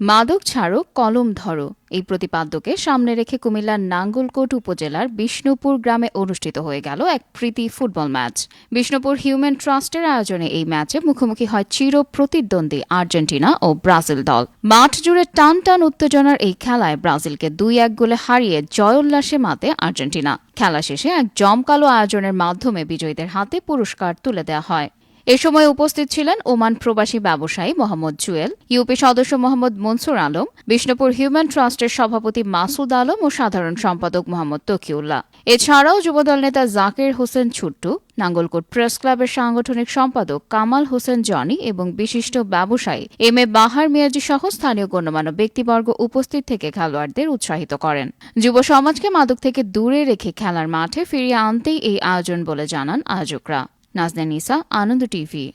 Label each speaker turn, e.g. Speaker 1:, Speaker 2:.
Speaker 1: মাদক ছাড়ো কলম ধরো এই প্রতিপাদ্যকে সামনে রেখে কুমিল্লার নাঙ্গলকোট উপজেলার বিষ্ণুপুর গ্রামে অনুষ্ঠিত হয়ে গেল এক প্রীতি ফুটবল ম্যাচ। বিষ্ণুপুর হিউম্যান ট্রাস্টের আয়োজনে এই ম্যাচে মুখোমুখি হয় চির প্রতিদ্বন্দ্বী আর্জেন্টিনা ও ব্রাজিল দল। মাঠ জুড়ে টান টান উত্তেজনার এই খেলায় ব্রাজিলকে 2-1 গোলে হারিয়ে জয়োল্লাসে মাতে আর্জেন্টিনা। খেলা শেষে এক জমকালো আয়োজনের মাধ্যমে বিজয়ীদের হাতে পুরস্কার তুলে দেওয়া হয়। এ সময় উপস্থিত ছিলেন ওমান প্রবাসী ব্যবসায়ী মোহাম্মদ জুয়েল, ইউপি সদস্য মোহাম্মদ মনসুর আলম, বিষ্ণুপুর হিউম্যান ট্রাস্টের সভাপতি মাসুদ আলম ও সাধারণ সম্পাদক মোহাম্মদ তকিউল্লাহ। এছাড়াও যুবদল নেতা জাকির হোসেন ছুট্টু, নাঙ্গলকোট প্রেস ক্লাবের সাংগঠনিক সম্পাদক কামাল হোসেন জনি এবং বিশিষ্ট ব্যবসায়ী এম এ বাহার মিয়াজি সহ স্থানীয় গণ্যমান্য ব্যক্তিবর্গ উপস্থিত থেকে খেলোয়াড়দের উৎসাহিত করেন। যুব সমাজকে মাদক থেকে দূরে রেখে খেলার মাঠে ফিরিয়ে আনতেই এই আয়োজন বলে জানান আয়োজকরা। নাজনীন ইসা, আনন্দ টিভি।